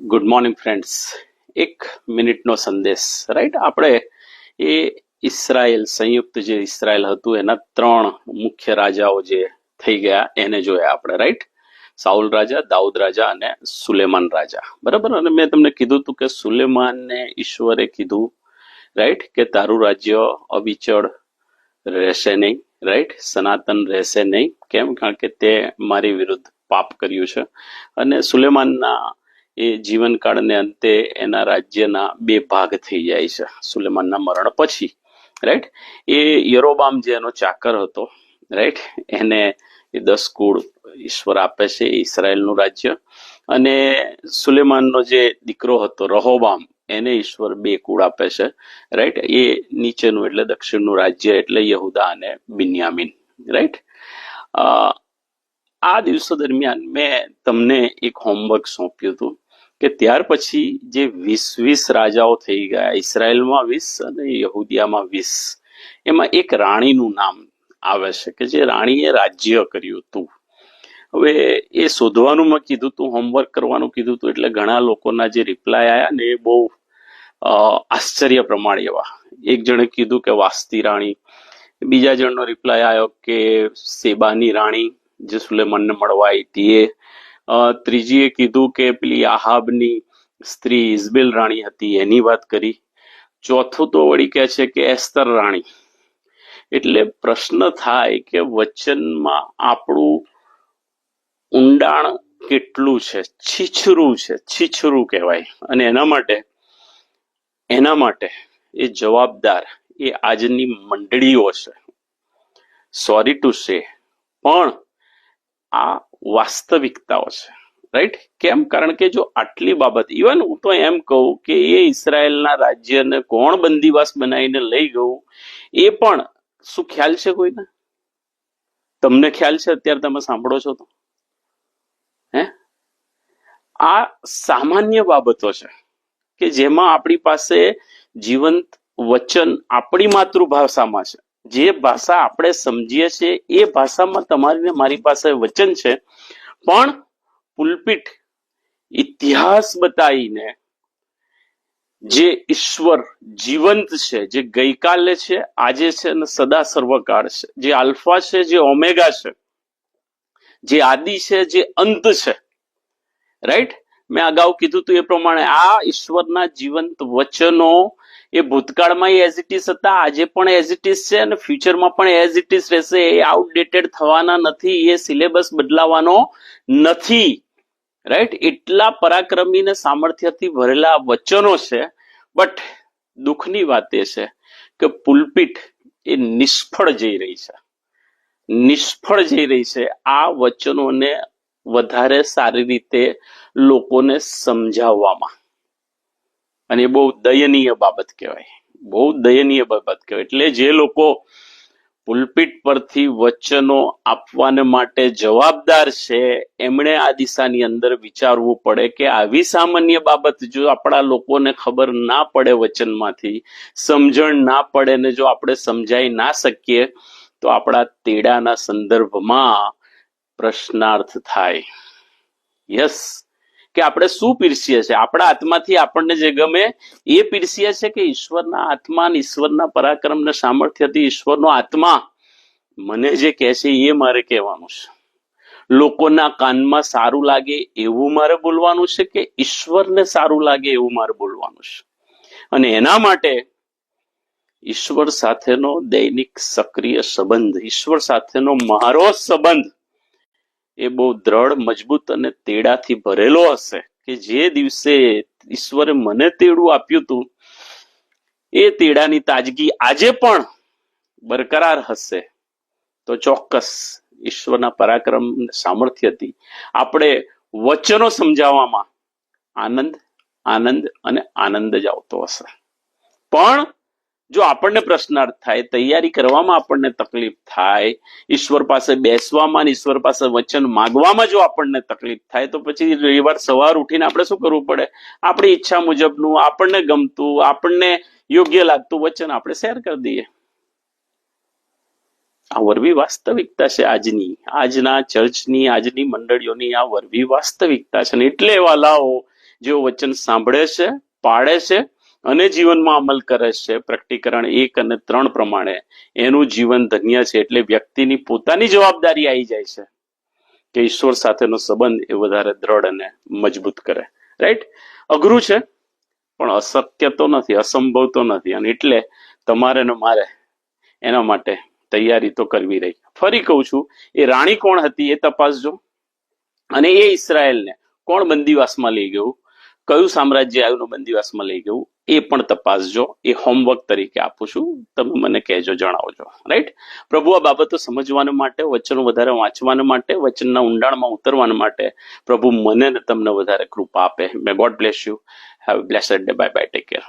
Good morning friends. 1 મિનિટનો સંદેશ, right? આપણે એ ઇસરાયલ, સંયુક્ત જે ઇસરાયલ હતું એના 3 મુખ્ય રાજાઓ જે થઈ ગયા એને જોયા આપણે, રાઈટ? સાઉલ રાજા, દાઉદ રાજા અને સુલેમાન રાજા, બરાબર? અને મેં તમને કીધું હતું કે સુલેમાનને ઈશ્વરે કીધું, રાઈટ, કે તારું રાજ્ય અવિચળ રહેશે નહીં, રાઈટ, સનાતન રહેશે નહીં. કેમ? કારણ કે તે મારી વિરુદ્ધ પાપ કર્યું છે. અને સુલેમાનના એ જીવનકાળને અંતે એના રાજ્યના 2 ભાગ થઈ જાય છે સુલેમાનના મરણ પછી, રાઈટ? એ યરોબામ જે એનો ચાકર હતો, રાઈટ, એને એ 10 કુળ ઈશ્વર આપે છે, ઇસરાયલનું રાજ્ય. અને સુલેમાનનો જે દીકરો હતો રહોબામ, એને ઈશ્વર 2 કુળ આપે છે, રાઈટ? એ નીચેનું એટલે દક્ષિણનું રાજ્ય એટલે યહુદા અને બિન્યામીન, રાઈટ? આ દિવસો દરમિયાન મેં તમને એક હોમવર્ક સોંપ્યું હતું કે ત્યાર પછી જે 20 રાજાઓ થઈ ગયા, ઇસરાયલમાં 20 અને યહુદિયામાં 20, એમાં એક રાણીનું નામ આવે છે કે જે રાણીએ રાજ્ય કર્યું હતું. હવે એ શોધવાનું મેં કીધું તું, હોમવર્ક કરવાનું કીધું હતું, એટલે ઘણા લોકોના જે રિપ્લાય આવ્યા ને એ બહુ આશ્ચર્ય પ્રમાણે એવા. એક જણે કીધું કે વાસ્તી રાણી, બીજા જણનો રિપ્લાય આવ્યો કે સેબાની રાણી જે સુલેમાનને મળવા આવી હતી એ, ત્રીજીએ કીધું કે પેલી આહાબની સ્ત્રી ઇઝબેલ રાણી હતી એની વાત કરી. ચોથું તો વળી કહે છે કે એસ્તર રાણી. એટલે પ્રશ્ન થાય કે વચનમાં આપણું ઊંડાણ કેટલું છે, છીછરું છે, છીછરું કહેવાય. અને એના માટે એ જવાબદાર એ આજની મંડળીઓ છે. સોરી ટુ સે, પણ આ વાસ્તવિકતાઓ છે, રાઈટ? કેમ? કારણ કે જો આટલી બાબત, ઇવન હું તો એમ કહું કે એ ઇસરાયલના રાજ્યને કોણ બંદીવાસ બનાવીને લઈ ગયું એ પણ શું ખ્યાલ છે કોઈને? તમને ખ્યાલ છે? અત્યારે તમે સાંભળો છો તો આ સામાન્ય બાબતો છે કે જેમાં આપણી પાસે જીવંત વચન આપણી માતૃભાષામાં છે, જે ભાષા આપણે સમજીએ છીએ એ ભાષામાં તમારી ને મારી પાસે વચન છે, પણ પુલપિટ ઇતિહાસ બતાવીને જે ઈશ્વર જીવંત છે, જે ગઈકાલે છે, આજે છે અને સદા સર્વકાળ છે, જે આલ્ફા છે, જે ઓમેગા છે, જે આદિ છે, જે અંત છે, રાઈટ? મેં અગાઉ કીધું હતું એ પ્રમાણે આ ઈશ્વરના જીવંત વચનો એ ભૂતકાળમાં એઝ ઇટ ઇઝ હતા, આજે પણ એઝ ઇટ ઇઝ છે અને ફ્યુચરમાં પણ એઝ ઇટ ઇઝ રહેશે. એ આઉટડેટેડ થવાના નથી, એ સિલેબસ બદલાવાનો નથી, રાઈટ? એટલા પરાક્રમી ને સામર્થ્યથી ભરેલા વચનો છે. બટ દુઃખની વાત એ છે કે પુલપિટ એ નિષ્ફળ જઈ રહી છે આ વચનોને વધારે સારી રીતે લોકોને સમજાવવામાં. અને એ બહુ દયનીય બાબત કહેવાય, બહુ દયનીય બાબત કહેવાય. એટલે જે લોકો પુલપિટ પરથી વચનો આપવાને માટે જવાબદાર છે એમણે આ દિશાની અંદર વિચારવું પડે કે આવી સામાન્ય બાબત જો આપણા લોકોને ખબર ના પડે, વચનમાંથી સમજણ ના પડે ને જો આપણે સમજાઈ ના શકીએ તો આપણા તેડાના સંદર્ભમાં પ્રશ્નાર્થ થાય. યસ, કે આપણે શું પીરસીએ છીએ? આપણા આત્માથી આપણને જે ગમે એ પીરસીએ છે કે ઈશ્વરના આત્મા, ઈશ્વરના પરાક્રમ ને સામર્થ્યથી ઈશ્વરનો આત્મા મને જે કહે છે એ મારે કહેવાનું છે? લોકોના કાનમાં સારું લાગે એવું મારે બોલવાનું છે કે ઈશ્વરને સારું લાગે એવું મારે બોલવાનું છે? અને એના માટે ઈશ્વર સાથેનો દૈનિક સક્રિય સંબંધ, ઈશ્વર સાથેનો મારો સંબંધ એ બહુ દ્રઢ, મજબૂત અને તેડાથી ભરેલો હશે કે જે દિવસે ઈશ્વરે મને તેડું આપ્યું હતું એ તેડાની તાજગી આજે પણ બરકરાર હશે. તો ચોક્કસ ઈશ્વરના પરાક્રમ સામર્થ્યથી આપણે વચનો સમજાવવામાં આનંદ અને આનંદ જ આવતો હશે. પણ જો આપણને પ્રશ્નાર્થ થાય, તૈયારી કરવામાં આપણને તકલીફ થાય, ઈશ્વર પાસે બેસવામાં, ઈશ્વર પાસે વચન માંગવામાં જો આપણને તકલીફ થાય, તો પછી રવિવાર સવાર ઉઠીને આપણે શું કરવું પડે? આપણી ઈચ્છા મુજબનું, આપણને ગમતું, આપણને યોગ્ય લાગતું વચન આપણે શેર કરી દઈએ. આ વરવી વાસ્તવિકતા છે આજના ચર્ચની, આજની મંડળીઓની આ વરવી વાસ્તવિકતા છે. એટલે વાલાઓ, જેઓ વચન સાંભળે છે, પાળે છે અને જીવનમાં અમલ કરે છે પ્રકટીકરણ 1 અને 3 પ્રમાણે, એનું જીવન ધન્ય છે. એટલે વ્યક્તિની પોતાની જવાબદારી આવી જાય છે કે ઈશ્વર સાથેનો સંબંધ એ વધારે દ્રઢ અને મજબૂત કરે. રાઈટ? અઘરું છે પણ અશક્ય તો નથી, અસંભવ તો નથી. અને એટલે તમારે ને મારે એના માટે તૈયારી તો કરવી રહી. ફરી કહું છું, એ રાણી કોણ હતી એ તપાસજો, અને એ ઇસરાયેલને કોણ બંદીવાસમાં લઈ ગયું, કયું સામ્રાજ્ય આવ્યું બંદીવાસમાં લઈ ગયું, એ પણ તપાસજો. એ હોમવર્ક તરીકે આપું છું, તમે મને કહેજો, જણાવજો. રાઈટ? પ્રભુ આ બાબતો સમજવાને માટે, વચનો વધારે વાંચવાને માટે, વચનના ઊંડાણમાં ઉતરવાને માટે પ્રભુ મને ને તમને વધારે કૃપા આપે. મે God bless you. Have a blessed day. Bye bye. Take care.